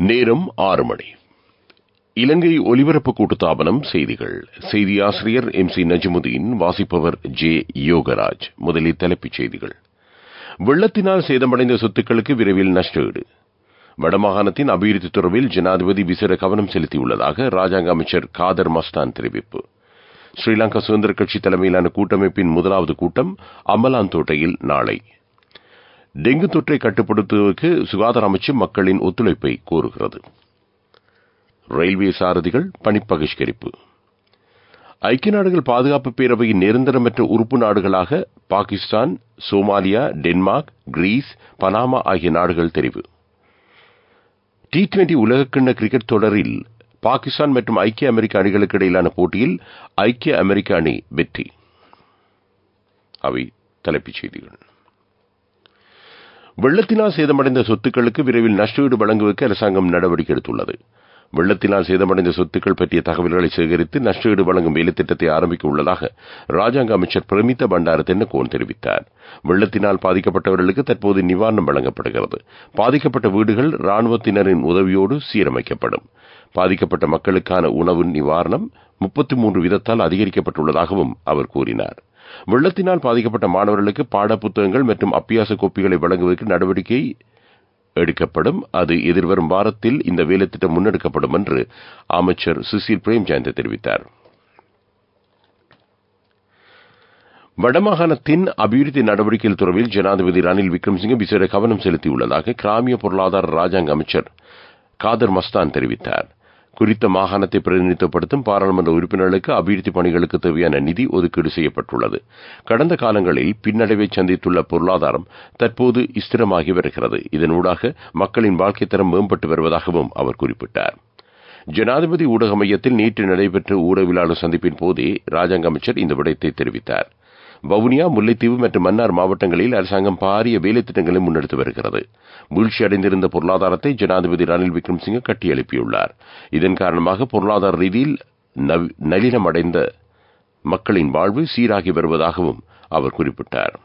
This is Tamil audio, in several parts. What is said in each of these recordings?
நேரம் 6 மணி. இலங்கை ஒலிபரப்பு கூட்டுத்தாபனம் செய்திகள். செய்தி ஆசிரியர் MC நஜ்முதீன். வாசிப்பவர் J. யோகராஜ். முதலில் தலைப்புச் செய்திகள். வெள்ளத்தினால் சேதமடைந்த சொத்துக்களுக்கு விரைவில் நஷ்டஈடு. வடமாகாணத்தின் அபிவிருத்தி தொடர்பில் ஜனாதிபதி விசேட கவனம் செலுத்தியுள்ளதாக ராஜாங்க அமைச்சர் காதர் மஸ்தான் தெரிவிப்பு. ஸ்ரீலங்கா சுதந்திர கட்சி தலைமையிலான கூட்டமைப்பின் முதலாவது கூட்டம் அம்பலாந்தோட்டையில் நாளை. டெங்கு தொற்றை கட்டுப்படுத்துவதற்கு சுகாதார அமைச்சு மக்களின் ஒத்துழைப்பை கோருகிறது. ரயில்வே சாரதிகள் பணிப்பகிஷ்கரிப்பு. ஐக்கிய நாடுகள் பாதுகாப்பு பேரவையின் நிரந்தரமற்ற உறுப்பு நாடுகளாக Pakistan, Somalia, Denmark, Greece, Panama ஆகிய நாடுகள் தெரிவு. T20 உலகக்கிண்ண கிரிக்கெட் தொடரில் பாகிஸ்தான் மற்றும் ஐக்கிய அமெரிக்க அணிகளுக்கு இடையிலான போட்டியில் ஐக்கிய அமெரிக்க அணி வெற்றி. அவை தலைப்புச் செய்திகள். வெள்ளத்தினால் சேதமடைந்த சொத்துக்களுக்கு விரைவில் நஷ்டஈடு வழங்குவதற்கு அரசாங்கம் நடவடிக்கை எடுத்துள்ளது. வெள்ளத்தினால் சேதமடைந்த சொத்துக்கள் பற்றிய தகவல்களை சேகரித்து நஷ்டஈடு வழங்கும் வேலைத்திட்டத்தை ஆரம்பிக்க உள்ளதாக ராஜாங்க அமைச்சர் பிரமித்த பண்டார தென்னகோன் தெரிவித்தார். வெள்ளத்தினால் பாதிக்கப்பட்டவர்களுக்கு தற்போது நிவாரணம் வழங்கப்படுகிறது. பாதிக்கப்பட்ட வீடுகள் ராணுவத்தினரின் உதவியோடு சீரமைக்கப்படும். பாதிக்கப்பட்ட மக்களுக்கான உணவு நிவாரணம் 33 வீதத்தால் அதிகரிக்கப்பட்டுள்ளதாகவும் அவர் கூறினார். வெள்ளத்தினால் பாதிக்கப்பட்ட மாணவர்களுக்கு பாடப்புத்தகங்கள் மற்றும் அபியாச கோப்பிகளை வழங்குவதற்கு நடவடிக்கை எடுக்கப்படும். அது எதிர்வரும் வாரத்தில் இந்த வேலைத்திட்டம் முன்னெடுக்கப்படும் என்று அமைச்சர் சுசில் பிரேம்சந்த் தெரிவித்தார். வடமாகாணத்தின் அபிவிருத்தி நடவடிக்கைகள் தொடர்பில் ஜனாதிபதி ரணில் விக்ரமசிங்க விசேட கவனம் செலுத்தியுள்ளதாக கிராமிய பொருளாதார ராஜாங்க அமைச்சர் காதர் மஸ்தான் தெரிவித்தார். குறித்த மாகாணத்தை பிரதிநிதித்துவப்படுத்தும் பாராளுமன்ற உறுப்பினர்களுக்கு அபிவிருத்தி பணிகளுக்கு தேவையான நிதி ஒதுக்கீடு செய்யப்பட்டுள்ளது. கடந்த காலங்களில் பின்னடைவை சந்தித்துள்ள பொருளாதாரம் தற்போது ஸ்திரமாகி வருகிறது. இதனூடாக மக்களின் வாழ்க்கை தரம் மேம்பட்டு வருவதாகவும் அவர் குறிப்பிட்டார். ஜனாதிபதி ஊடக மையத்தில் நேற்று நடைபெற்ற ஊடகவியலாளர் சந்திப்பின் போதே ராஜாங்க அமைச்சர் இந்த விடயத்தை தெரிவித்தார். வவுனியா, முல்லைத்தீவு மற்றும் மன்னார் மாவட்டங்களில் அரசாங்கம் பாரிய வேலைத்திட்டங்களை முன்னெடுத்து வருகிறது. வீழ்ச்சியடைந்திருந்த பொருளாதாரத்தை ஜனாதிபதி ரணில் விக்ரமசிங்க கட்டியெழுப்பியுள்ளார். இதன் காரணமாக பொருளாதார ரீதியில் நளினமடைந்த மக்களின் வாழ்வு சீராகி வருவதாகவும் அவர் குறிப்பிட்டார்.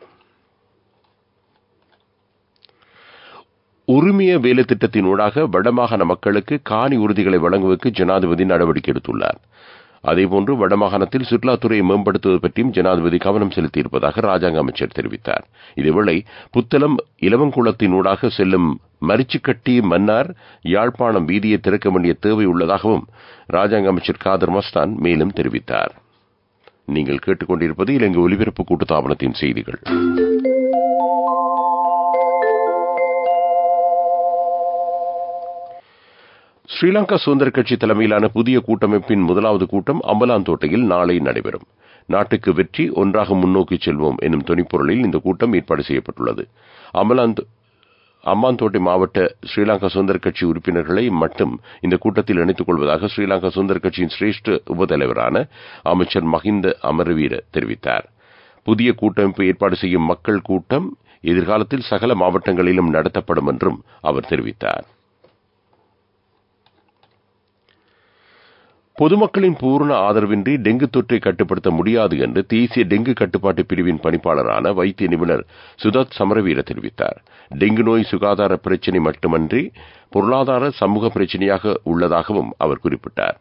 உரிமைய வேலைத்திட்டத்தினூடாக வடமாகாண மக்களுக்கு காணி உறுதிகளை வழங்குவதற்கு ஜனாதிபதி நடவடிக்கை எடுத்துள்ளார். அதேபோன்று வடமாகாணத்தில் சுற்றுலாத்துறையை மேம்படுத்துவது பற்றியும் ஜனாதிபதி கவனம் செலுத்தியிருப்பதாக ராஜாங்க அமைச்சர் தெரிவித்தார். இதேவேளை புத்தளம் இலவங்குளத்தினூடாக செல்லும் மரிச்சுக்கட்டி, மன்னார், யாழ்ப்பாணம் வீதியை திறக்க வேண்டிய தேவை உள்ளதாகவும் ராஜாங்க அமைச்சர் காதர் மஸ்தான் மேலும் தெரிவித்தார். நீங்கள் கேட்டுக்கொண்டிருப்பது இலங்கை ஒலிபரப்பு கூட்டுத்தாபனத்தின் செய்திகள். ஸ்ரீலங்கா சுதந்திர கட்சி தலைமையிலான புதிய கூட்டமைப்பின் முதலாவது கூட்டம் அம்பலாந்தோட்டையில் நாளை நடைபெறும். நாட்டுக்கு வெற்றி, ஒன்றாக முன்னோக்கி செல்வோம் எனும் துணிப்பொருளில் இந்த கூட்டம் ஏற்பாடு செய்யப்பட்டுள்ளது. அம்பாந்தோட்டை மாவட்ட ஸ்ரீலங்கா சுதந்திர கட்சி உறுப்பினர்களை மட்டும் இந்த கூட்டத்தில் இணைத்துக் கொள்வதாக ஸ்ரீலங்கா சுதந்திர கட்சியின் சிரேஷ்ட உபதலைவரான அமைச்சர் மஹிந்த அமரவீர தெரிவித்தார். புதிய கூட்டமைப்பு ஏற்பாடு செய்யும் மக்கள் கூட்டம் எதிர்காலத்தில் சகல மாவட்டங்களிலும் நடத்தப்படும் என்றும் அவர் தெரிவித்தார். பொதுமக்களின் பூர்ண ஆதரவின்றி டெங்கு தொற்றை கட்டுப்படுத்த முடியாது என்று தேசிய டெங்கு கட்டுப்பாட்டு பிரிவின் பணிப்பாளரான வைத்திய நிபுணர் சுதாத் சமரவீர தெரிவித்தார். டெங்கு நோய் சுகாதார பிரச்சினை மட்டுமன்றி பொருளாதார சமூக பிரச்சினையாக உள்ளதாகவும் அவர் குறிப்பிட்டார்.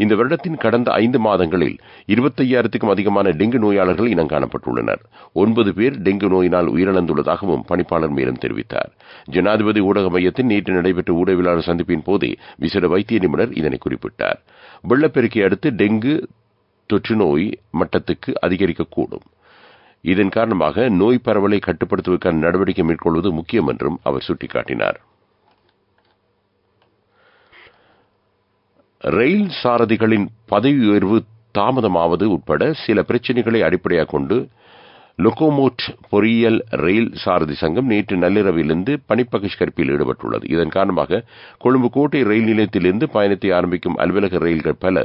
இந்த வருடத்தின் கடந்த 5 மாதங்களில் 25,000க்கும் அதிகமான டெங்கு நோயாளர்கள் இனம் காணப்பட்டுள்ளனர். 9 பேர் டெங்கு நோயினால் உயிரிழந்துள்ளதாகவும் பணிப்பாளர் மேலும் தெரிவித்தார். ஜனாதிபதி ஊடக மையத்தில் நேற்று நடைபெற்ற ஊடகவியலாளர் சந்திப்பின் போதே விசேட வைத்திய நிபுணர் இதனை குறிப்பிட்டார். வெள்ளப்பெருக்கை அடுத்து டெங்கு தொற்று நோய் மட்டத்துக்கு அதிகரிக்கக்கூடும். இதன் காரணமாக நோய் பரவலை கட்டுப்படுத்துவதற்கான நடவடிக்கை மேற்கொள்வது முக்கியம் என்றும் அவர் சுட்டிக்காட்டினார். ரயில் சாரதிகளின் பதவி உயர்வு தாமதமாவது உட்பட சில பிரச்சினைகளை அடிப்படையாக கொண்டு லொகோமோட் பொறியியல் ரயில் சாரதி சங்கம் நேற்று நள்ளிரவிலிருந்து பணிப்பகிஷ்கரிப்பில் ஈடுபட்டுள்ளது. இதன் காரணமாக கொழும்பு கோட்டை ரயில் நிலையத்திலிருந்து பயணத்தை ஆரம்பிக்கும் அலுவலக ரயில்கள் பல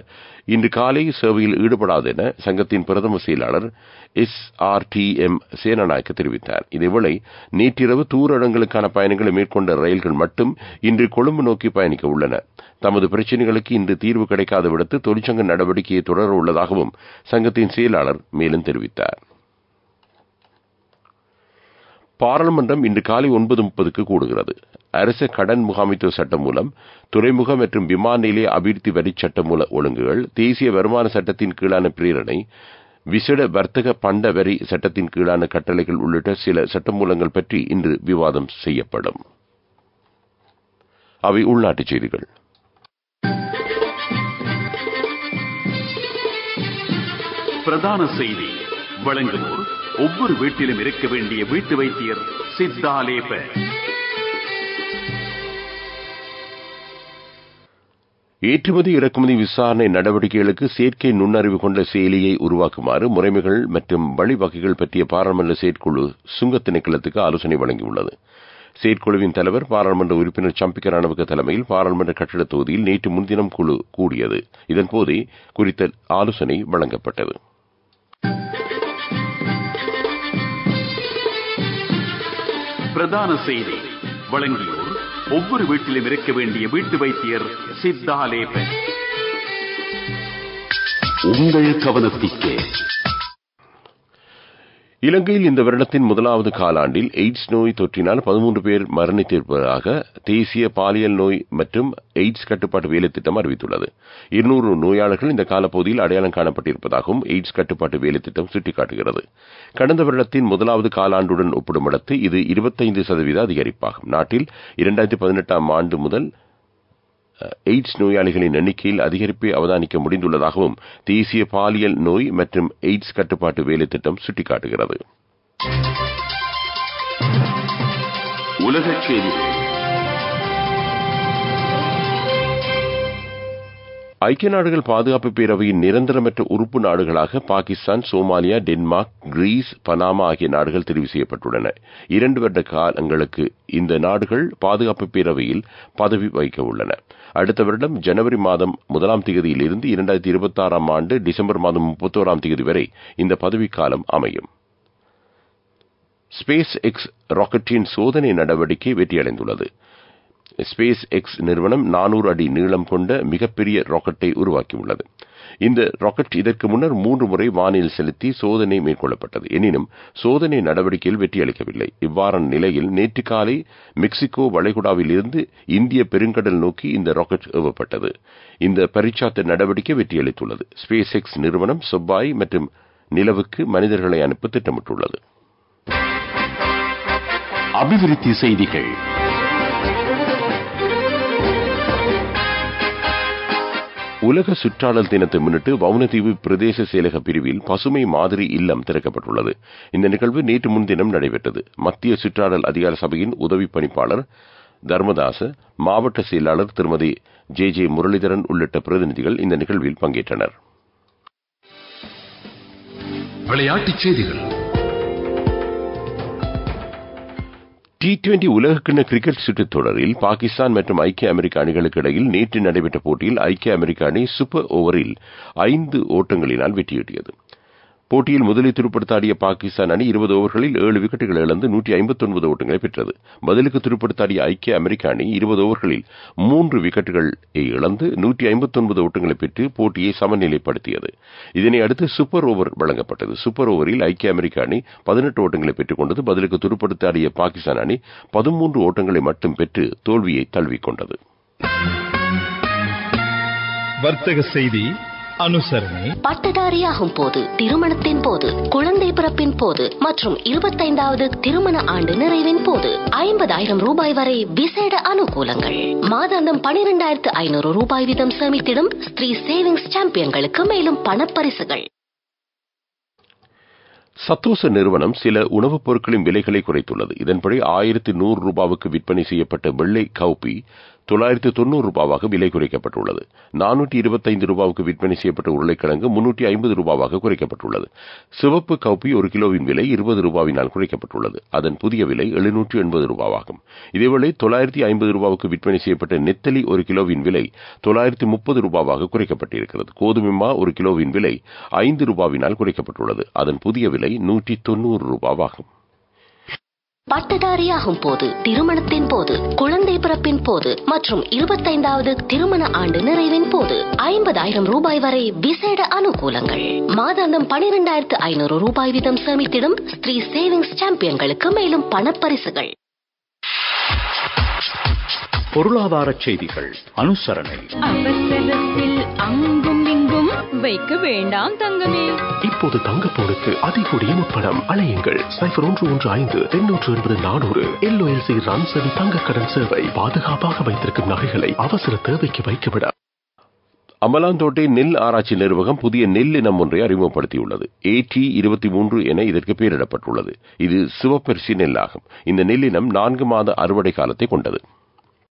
இன்று காலை சேவையில் ஈடுபடாது என சங்கத்தின் பிரதம செயலாளர் SRTM சேனநாயக்க தெரிவித்தார். இதேவேளை நேற்றிரவு தூர இடங்களுக்கான பயணங்களை மேற்கொண்ட ரயில்கள் மட்டும் இன்று கொழும்பு நோக்கி பயணிக்க உள்ளன. தமது பிரச்சினைகளுக்கு இன்று தீர்வு கிடைக்காத விடத்து தொழிற்சங்க நடவடிக்கையை தொடர உள்ளதாகவும் சங்கத்தின் செயலாளர் மேலும் தெரிவித்தார். பாராளுமன்றம் இன்று காலை 9:30 கூடுகிறது. அரச கடன் முகாமைத்துவ சட்டம் மூலம், துறைமுக மற்றும் விமான நிலைய அபிவிருத்தி வரி சட்டமூல ஒழுங்குகள், தேசிய வருமான சட்டத்தின் கீழான பிரேரணை, விசேட வர்த்தக பண்ட வரி சட்டத்தின் கீழான கட்டளைகள் உள்ளிட்ட சில சட்டமூலங்கள் பற்றி இன்று விவாதம் செய்யப்படும். அவை உள்நாட்டுச் செய்திகள். பிரதான செய்தி வழங்குவோர் ஒவ்வொரு வீட்டிலும் இருக்க வேண்டிய வீட்டு வைத்தியர் சித்தாலேப. ஏற்றுமதி இறக்குமதி விசாரணை நடவடிக்கைகளுக்கு செயற்கை நுண்ணறிவு கொண்ட செயலியை உருவாக்குமாறு முறைமைகள் மற்றும் வழிவகைகள் பற்றிய பாராளுமன்ற செயற்குழு சுங்க திணைக்களத்துக்கு ஆலோசனை வழங்கியுள்ளது. செயற்குழுவின் தலைவர் பாராளுமன்ற உறுப்பினர் சம்பிக்க ரணவக்க தலைமையில் பாராளுமன்ற கட்டிட தொகுதியில் நேற்று முன்தினம் குழு கூடியது. இதன்போதே குறித்த ஆலோசனை வழங்கப்பட்டது. பிரதான செய்தி வழங்கியோர் ஒவ்வொரு வீட்டிலும் இருக்க வேண்டிய வீட்டு வைத்தியர் சித்தாலேப. உங்கள் கவனத்திற்கு. இலங்கையில் இந்த வருடத்தின் முதலாவது காலாண்டில் எய்ட்ஸ் நோய் தொற்றினால் 13 பேர் மரணித்திருப்பதாக தேசிய பாலியல் நோய் மற்றும் எய்ட்ஸ் கட்டுப்பாட்டு வேலைத்திட்டம் அறிவித்துள்ளது. 200 நோயாளர்கள் இந்த காலப்பகுதியில் அடையாளம் காணப்பட்டிருப்பதாகவும் எய்ட்ஸ் கட்டுப்பாட்டு வேலைத்திட்டம் சுட்டிக்காட்டுகிறது. கடந்த வருடத்தின் முதலாவது காலாண்டுடன் ஒப்பிடுமிடத்து இது 25% அதிகரிப்பாகும். நாட்டில் 2018 ஆண்டு முதல் எய்ட்ஸ் நோயாளிகளின் எண்ணிக்கையில் அதிகரிப்பை அவதானிக்க முடிந்துள்ளதாகவும் தேசிய பாலியல் நோய் மற்றும் எய்ட்ஸ் கட்டுப்பாட்டு வேலைத்திட்டம் சுட்டிக்காட்டுகிறது. உலகச் செய்திகள். ஐக்கிய நாடுகள் பாதுகாப்பு பேரவையின் நிரந்தரமற்ற உறுப்பு நாடுகளாக Pakistan, Somalia, Denmark, Greece, Panama ஆகிய நாடுகள் தெரிவு செய்யப்பட்டுள்ளன. 2 வருட காலங்களுக்கு இந்த நாடுகள் பாதுகாப்பு பேரவையில் பதவி வகிக்க உள்ளன. அடுத்த வருடம் ஜனவரி மாதம் 1ஆம் தேதியிலிருந்து 2026 ஆண்டு டிசம்பர் மாதம் 31ஆம் தேதி வரை இந்த பதவிக்காலம் அமையும். ஸ்பேஸ் எக்ஸ் ராக்கெட்டின் சோதனை நடவடிக்கை வெற்றியடைந்துள்ளது. ஸ்பேஸ் எக்ஸ் நிறுவனம் 400 அடி நீளம் கொண்ட மிகப்பெரிய ராக்கெட்டை உருவாக்கியுள்ளது. இந்த ராக்கெட் இதற்கு முன்னர் 3 முறை வானில் செலுத்தி சோதனை மேற்கொள்ளப்பட்டது. எனினும் சோதனை நடவடிக்கையில் வெற்றியளிக்கவில்லை. இவ்வாறான நிலையில் நேற்று காலை மெக்சிகோ வளைகுடாவில் இருந்து இந்திய பெருங்கடல் நோக்கி இந்த ராக்கெட் ஏவப்பட்டது. இந்த பரீட்சாத்த நடவடிக்கை வெற்றியளித்துள்ளது. ஸ்பேஸ் எக்ஸ் நிறுவனம் செவ்வாய் மற்றும் நிலவுக்கு மனிதர்களை அனுப்ப திட்டமிட்டுள்ளது. அபிவிருத்தி செய்திகள். உலக சுற்றாடல் தினத்தை முன்னிட்டு வவுனதீவு பிரதேச செயலக பிரிவில் பசுமை மாதிரி இல்லம் திறக்கப்பட்டுள்ளது. இந்த நிகழ்வு நேற்று முன்தினம் நடைபெற்றது. மத்திய சுற்றாடல் அதிகார சபையின் உதவி பணிப்பாளர் தர்மதாச, மாவட்ட செயலாளர் திருமதி ஜே முரளிதரன் உள்ளிட்ட பிரதிநிதிகள் இந்த நிகழ்வில் பங்கேற்றனர். விளையாட்டுச் செய்திகள். T20 உலகக்கிண்ண கிரிக்கெட் சுற்றுத் தொடரில் பாகிஸ்தான் மற்றும் ஐக்கிய அமெரிக்க அணிகளுக்கு இடையில் நேற்று நடைபெற்ற போட்டியில் ஐக்கிய அமெரிக்க அணி சூப்பர் ஓவரில் 5 ஓட்டங்களினால் வெற்றியீட்டியது. போட்டியில் முதலில் துடுப்படுத்தாடிய பாகிஸ்தான் அணி 20 ஓவர்களில் 7 விக்கெட்டுகள் இழந்து 159 ஓட்டங்களை பெற்றது. பதிலுக்கு துடுப்படுத்தாடிய ஐக்கிய அமெரிக்க அணி 20 ஓவர்களில் 3 விக்கெட்டுகளை இழந்து 159 ஓட்டங்களை பெற்று போட்டியை சமநிலைப்படுத்தியது. இதனை அடுத்து சூப்பர் ஓவர் வழங்கப்பட்டது. சூப்பர் ஓவரில் ஐக்கிய அமெரிக்க அணி 18 ஓட்டங்களை பெற்றுக் கொண்டது. பதிலுக்கு துடுப்படுத்தாடிய பாகிஸ்தான் அணி 13 ஓட்டங்களை மட்டும் பெற்று தோல்வியை தழுவிக்கொண்டது. வர்த்தக செய்தி. அனுசரணை. பட்டதாரியாகும் போது, திருமணத்தின் போது, குழந்தை பிறப்பின் போது மற்றும் 25வது திருமண ஆண்டு நிறைவின் போது 50,000 ரூபாய் வரை விசேட அனுகூலங்கள். மாதாந்தம் 12,500 ரூபாய் வீதம் சேமித்திடும் ஸ்ரீ சேவிங்ஸ் சாம்பியன்களுக்கு மேலும் பணப்பரிசுகள். சத்தோச நிறுவனம் சில உணவுப் பொருட்களின் விலைகளை குறைத்துள்ளது. இதன்படி 1100 ரூபாவுக்கு விற்பனை செய்யப்பட்ட வெள்ளை கவுப்பி 990 ரூபாவாக விலை குறைக்கப்பட்டுள்ளது. 425 ரூபாவுக்கு விற்பனை செய்யப்பட்ட உருளைக்கிழங்கு 350 ரூபாவாக குறைக்கப்பட்டுள்ளது. சிவப்பு கவுப்பி 1 கிலோவின் விலை 20 ரூபாவினால் குறைக்கப்பட்டுள்ளது. அதன் புதிய விலை 780 ரூபாவாகும். இதேவேளை 950 ரூபாவுக்கு விற்பனை செய்யப்பட்ட நெத்தலி 1 கிலோவின் விலை 930 ரூபாவாக குறைக்கப்பட்டிருக்கிறது. கோதுமை மா 1 கிலோவின் விலை 5 ரூபாவினால் குறைக்கப்பட்டுள்ளது. அதன் புதிய விலை 190 ரூபாவாகும். பட்டதாரியாகும் போது, திருமணத்தின் போது, குழந்தை பிறப்பின் போது மற்றும் 25வது திருமண ஆண்டு நிறைவின் போது 50,000 ரூபாய் வரை விசேட அனுகூலங்கள். மாதாந்தம் 12,500 ரூபாய் வீதம் சேமித்திடும் ஸ்ரீ சேவிங்ஸ் சாம்பியன்களுக்கு மேலும் பணப்பரிசுகள். பொருளாதார செய்திகள் அனுசரணை. அவசரத்தில் அங்கும் இங்கும் வைக்க வேண்டாம் தங்கமே. இப்போது தங்கப்போனுக்கு அதிகூடிய முப்பணம். அலையுங்கள் 0115-880-400. LOLC ரன்சவி தங்க கடன் சேவை. பாதுகாப்பாக வைத்திருக்கும் நகைகளை அவசர தேவைக்கு வைக்கவிட. அம்பலாந்தோட்டை நெல் ஆராய்ச்சி நிறுவனம் புதிய நெல் இனம் ஒன்றை அறிமுகப்படுத்தியுள்ளது. AT23 என இதற்கு பெயரிடப்பட்டுள்ளது. இது சிவப்பரிசி நெல்லாகும். இந்த நெல்லினம் 4 மாத அறுவடை காலத்தை கொண்டது.